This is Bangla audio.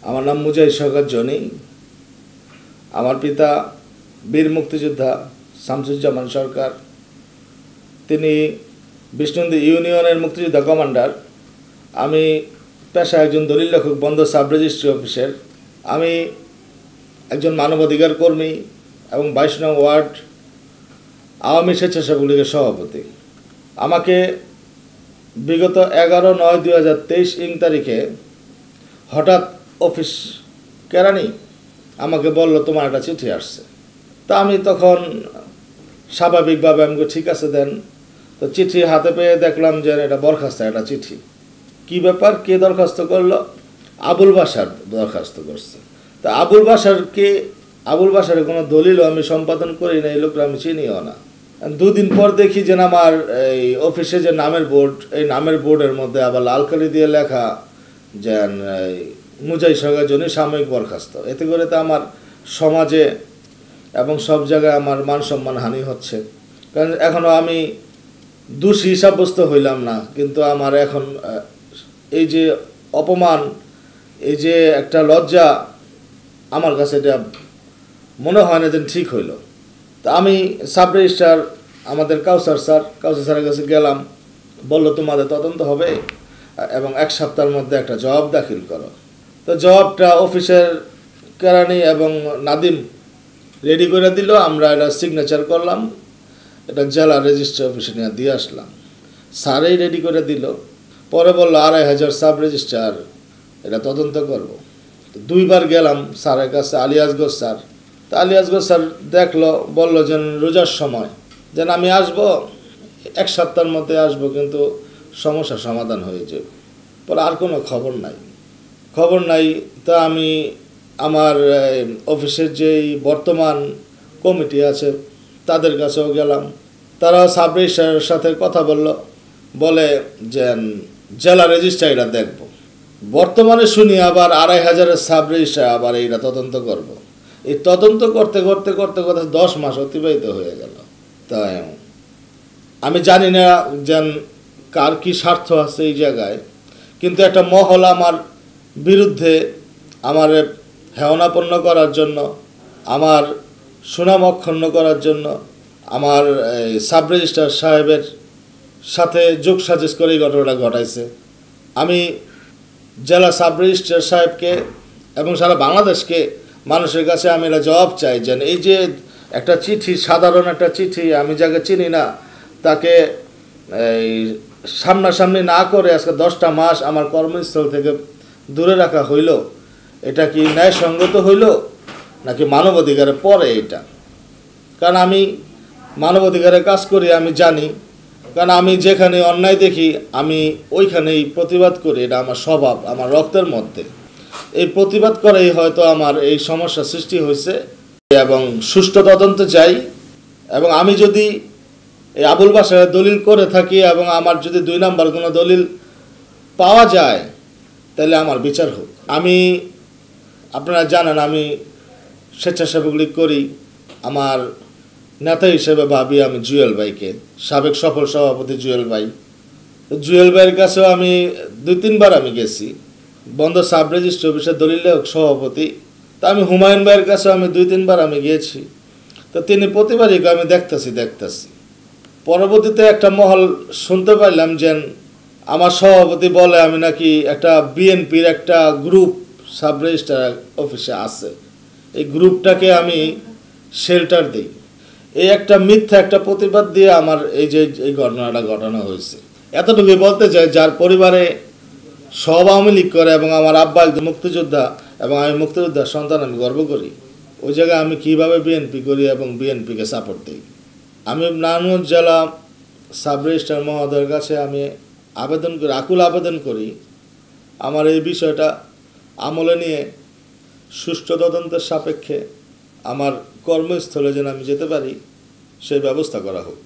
আমার নাম মুজাহিদ শওকত জনি। আমার পিতা বীর মুক্তিযোদ্ধা শামসুজ্জামান সরকার। তিনি বিষ্ণুন্দী ইউনিয়নের মুক্তিযোদ্ধা কমান্ডার। আমি পেশায় একজন দলিল লেখক, বন্দর সাব রেজিস্ট্রি অফিসের। আমি একজন মানবাধিকার কর্মী এবং 22 নং ওয়ার্ড আওয়ামী স্বেচ্ছাসেবক লীগের সভাপতি। আমাকে বিগত 11/9/2023 ইং তারিখে হঠাৎ অফিস কেরানি আমাকে বলল, তোমার একটা চিঠি আসছে। তা আমি তখন স্বাভাবিকভাবে আমি ঠিক আছে দেন। তো চিঠি হাতে পেয়ে দেখলাম যে এটা বরখাস্ত একটা চিঠি। কি ব্যাপার, কে দরখাস্ত করলো? আবুল বাশার দরখাস্ত করছে। তা আবুল বাশারের কোনো দলিলও আমি সম্পাদন করি না, এই লোকরা আমি চিনিও না। 2 দিন পর দেখি যে আমার এই অফিসে যে নামের বোর্ড, এই নামের বোর্ডের মধ্যে আবার লাল কালি দিয়ে লেখা যে মুজাহিদ শওকত জনি সাময়িক বরখাস্ত। এতে করে তো আমার সমাজে এবং সব জায়গায় আমার মান সম্মান হানি হচ্ছে। কারণ এখনও আমি দোষী সাব্যস্ত হইলাম না, কিন্তু আমার এখন এই যে অপমান, এই যে একটা লজ্জা, আমার কাছে এটা মনে হয় না যে ঠিক হইল। তা আমি সাব রেজিস্ট্রার আমাদের কাউসার স্যারের কাছে গেলাম। বলল, তোমাদের তদন্ত হবে এবং 1 সপ্তাহের মধ্যে একটা জবাব দাখিল করো। তো জবাবটা অফিসের কেরানি এবং নাদিম রেডি করে দিল। আমরা এটা সিগনেচার করলাম, এটা জেলা রেজিস্ট্রি অফিসে নিয়ে দিয়ে আসলাম। স্যারেই রেডি করে দিল। পরে বললো 2500 সাব রেজিস্ট্রার এটা তদন্ত করব। তো 2 বার গেলাম স্যারের কাছে, আলিয়াসগঞ্জ স্যার। তো আলিয়াসগঞ্জ স্যার দেখলো, বললো যে রোজার সময় যেন আমি আসবো, 1 সপ্তাহের মধ্যে আসবো, কিন্তু সমস্যা সমাধান হয়ে যাবে। পরে আর কোনো খবর নাই। তা আমি আমার অফিসের যেই বর্তমান কমিটি আছে তাদের কাছেও গেলাম। তারা সাব রেজিস্ট্রারের সাথে কথা বলে যে জেলা রেজিস্ট্রার এটা দেখব। বর্তমানে শুনি আবার 2500 সাব রেজিস্ট্রার আবার এইটা তদন্ত করব। এই তদন্ত করতে 10 মাস অতিবাহিত হয়ে গেল। তাই আমি জানি না যে কার কি স্বার্থ আছে এই জায়গায়, কিন্তু একটা মহল আমার বিরুদ্ধে আমার হেয়নাপন্ন করার জন্য, আমার সুনাম অক্ষুণ্ণ করার জন্য আমার সাব রেজিস্ট্রার সাহেবের সাথে যোগ সাজেশ করে এই ঘটনাটা ঘটাইছে। আমি জেলা সাব রেজিস্ট্রার সাহেবকে এবং সারা বাংলাদেশকে মানুষের কাছে আমি এটা জবাব চাই যে এই যে একটা চিঠি, সাধারণ একটা চিঠি, আমি যাকে চিনি না তাকে এই সামনাসামনি না করে আজকে 10টা মাস আমার কর্মস্থল থেকে দূরে রাখা হইল। এটা কি ন্যায়সঙ্গত হইল নাকি মানবাধিকারের পরে এটা? কারণ আমি মানবাধিকারের কাজ করি, আমি জানি। কারণ আমি যেখানে অন্যায় দেখি আমি ওইখানেই প্রতিবাদ করি, এটা আমার স্বভাব, আমার রক্তের মধ্যে। এই প্রতিবাদ করেই হয়তো আমার এই সমস্যা সৃষ্টি হয়েছে। এবং সুষ্ঠু তদন্ত চাই। এবং আমি যদি এই আবুল বাশারের দলিল করে থাকি এবং আমার যদি 2 নম্বর কোনো দলিল পাওয়া যায়, তাহলে আমার বিচার হোক। আপনারা জানেন আমি স্বেচ্ছাসেবক লীগ করি। আমার নেতা হিসেবে ভাবি আমি জুয়েল ভাইকে, সাবেক সফল সভাপতি জুয়েল ভাইয়ের কাছেও আমি 2-3 বার আমি গেছি। বন্দর সাব রেজিস্ট্রি অফিসের দলিল লেখক সভাপতি। তা আমি হুমায়ুন ভাইয়ের কাছেও আমি 2-3 বার আমি গিয়েছি। তো তিনি প্রতিবারই আমি দেখতেছি। পরবর্তীতে একটা মহল শুনতে পাইলাম যে আমার সভাপতি বলে আমি নাকি একটা বিএনপির একটা গ্রুপ সাব রেজিস্ট্রার অফিসে আছে, এই গ্রুপটাকে আমি শেল্টার দিই। এই একটা মিথ্যা একটা প্রতিবাদ দিয়ে আমার এই ঘটনাটা ঘটানো হয়েছে। এতটুকুই বলতে চাই, যার পরিবারে সব আওয়ামী লীগ করে এবং আমার আব্বা একজন মুক্তিযোদ্ধা এবং আমি মুক্তিযোদ্ধার সন্তান, আমি গর্ব করি। ওই জায়গায় আমি কীভাবে বিএনপি করি এবং বিএনপিকে সাপোর্ট দিই। আমি নারায়ণগঞ্জ জেলা সাব রেজিস্ট্রার মহোদয়ের কাছে আমি আকুল আবেদন করি, আমার এই বিষয়টা আমলে নিয়ে সুষ্ঠু তদন্তের সাপেক্ষে আমার কর্মস্থলে যেন আমি যেতে পারি, সেই ব্যবস্থা করা হোক।